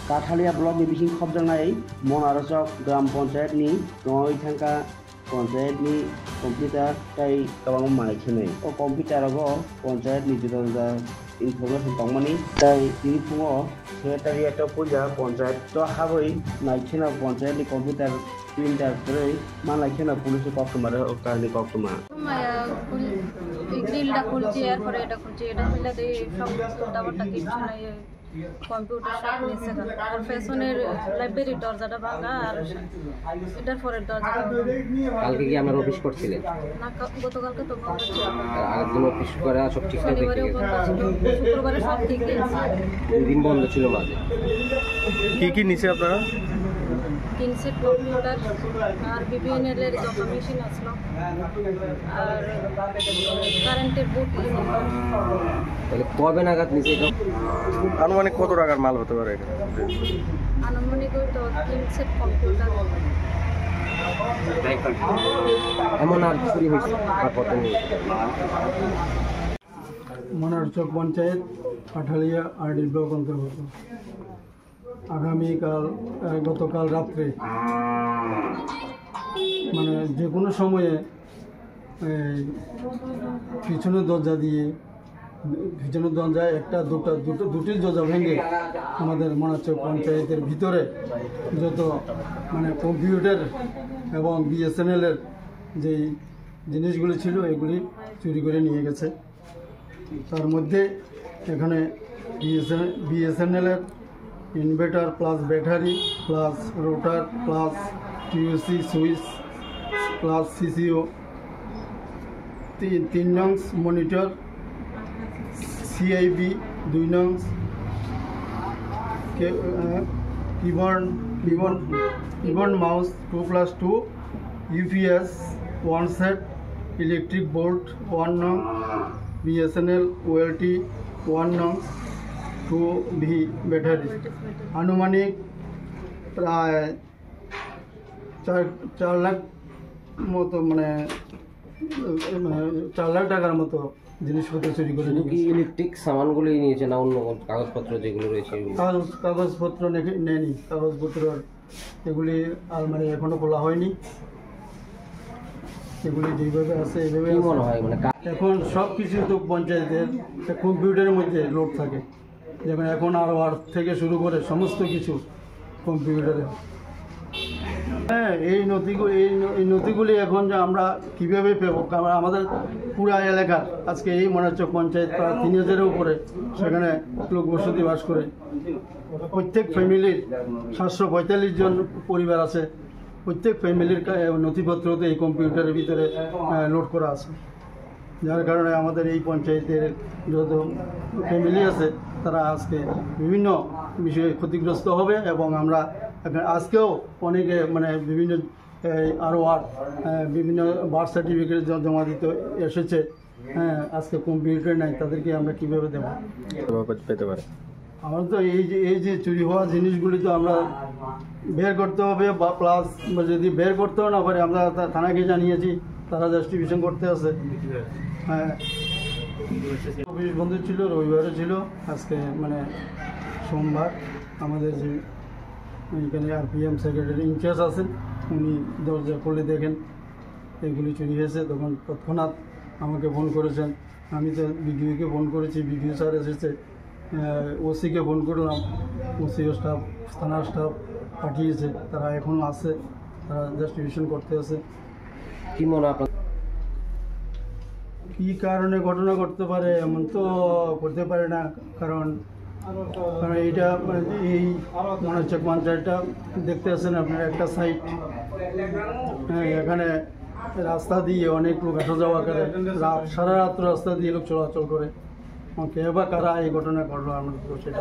काठालिया block नि बिसिं खबजानाय मनारचक ग्राम पंचायत नि नयथांका पंचायत नि कम्पिउटार ताई गोबां मानैखिनै ओ कम्पिउटाराव पंचायत नि जुदा इनफरमेशन तंमानि ताई दिनै फुङाव सेक्रेटारियेट पुजा पंचायत तो हाबै नायखिना पंचायत नि कम्पिउटार प्रिंटार रै मानैखिना पुलिस कक्टमार काहिनी कक्टमा माया ग्रिलটা খুলছি এরপর এটা খুলছি এটা মিলে দেই সব টাওয়ারটা কিছু নাই কম্পিউটার সব নিচে আর পেছনের লাইব্রেরি দরজাটা ভাঙা আর এটার পরের দরজাটা কালকে কি আমরা অফিস করছিলেন না গতকালকে তো বন্ধ ছিল আগের দিন অফিস করা সব ঠিকঠাক দেখতে শুক্রবারে সব ঠিক আছে দিন বন্ধ ছিল মাঝে কি নিচে আপনারা 3 সেট কম্পিউটার আর বিপিএনএল এর যত মেশিন আসলো আর কারেন্টের বুট তাহলে কবে নাগাদ নিচে এটা আনুমানিক কত টাকার মাল হতে পারে এটা আনুমানিক তো 3 সেট কম্পিউটার এমন আর চুরি হয়েছে আর কত নেই মনারচক পঞ্চায়েত কাঠালিয়া আরডি ব্লক অন্তর্গত আগামীকাল গতকাল রাত্রে মানে যে কোনো সময়ে পিছনের দরজায় একটা দুটি দরজা ভেঙে আমাদের মনারচক পঞ্চায়েতের ভিতরে যত মানে কম্পিউটার এবং বিএসএনএলের যেই জিনিসগুলি ছিল এগুলি চুরি করে নিয়ে গেছে। তার মধ্যে এখানে বিএসএনএলের ইনভার্টার প্লাস ব্যাটারি প্লাস রোটার প্লাস টিউসি সুইচ প্লাস সিসিও 3 নং মনিটর সিআইবি 2 নং keyboard mouse 2+2 UPS 1 set electric board 1 নং বিএসএনএল ওএলটি 1 নং 2V ব্যাটারি আনুমানিক প্রায় 4 লাখ মতো মানে 4 লাখ টাকার মতো জিনিসপত্র চুরি করে কি ইলেকট্রিক সামানগুলো নিয়েছে না অন্য কাগজপত্র যেগুলো রয়েছে কাগজপত্র নেয়নি কাগজপত্র এগুলি আলমারি এখনো খোলা হয়নি এগুলি যেভাবে আছে এইভাবে মনে হয় মানে এখন সব কিছু তো পঞ্চায়েতের কম্পিউটারের মধ্যে লোড থাকে যেমন এখন আর থেকে শুরু করে সমস্ত কিছু কম্পিউটারে। হ্যাঁ এই নথিগুলি এখন যে আমরা কীভাবে পেব কারণ আমাদের পুরা এলাকার আজকে এই মনারচক পঞ্চায়েত প্রায় 3000-এর উপরে সেখানে লোক বসতি বাস করে প্রত্যেক ফ্যামিলির 745 জন পরিবার আছে প্রত্যেক ফ্যামিলির নথিপত্র তো এই কম্পিউটারের ভিতরে লোড করা আছে যার কারণে আমাদের এই পঞ্চায়েতের যত ফ্যামিলি আছে তারা আজকে বিভিন্ন বিষয়ে ক্ষতিগ্রস্ত হবে এবং আমরা আজকেও অনেকে মানে বিভিন্ন বিভিন্ন বার্থ সার্টিফিকেট জমা দিতে এসেছে। হ্যাঁ আজকে কম্পিউটার নাই তাদেরকে আমরা কীভাবে দেবো পেতে পারে আমার তো এই যে চুরি হওয়া জিনিসগুলি তো আমরা বের করতে হবে বা প্লাস যদি বের করতেও না পারে আমরা থানাকে জানিয়েছি তারা জাস্টিফিকেশন করতে আছে। হ্যাঁ অফিস বন্ধ ছিল রবিবারও ছিল আজকে মানে সোমবার আমাদের যে এখানে আরপিএম সেক্রেটারি ইনচার্জ আছেন উনি দরজা খুলে দেখেন এগুলি চুরি হয়েছে তখন তৎক্ষণাৎ আমাকে ফোন করেছেন আমি তো বিডিওকে ফোন করেছি বিডিও স্যার এসেছে ওসিকে ফোন করলাম ওসিও স্টাফ থানার স্টাফ পাঠিয়েছে তারা এখনও আছে তারা জাস্টিফিকেশন করতে আছে। কি মনে আপনার কী কারণে ঘটনা ঘটতে পারে এমন তো করতে পারে না কারণ এইটা এই মনারচক পঞ্চায়েতটা দেখতে আসেন আপনার একটা সাইট। হ্যাঁ এখানে রাস্তা দিয়ে অনেক লোক আসা যাওয়া করে সারা রাত্র রাস্তা দিয়ে লোক চলাচল করে কে বা কারা এই ঘটনা ঘটলো আমরা সেটা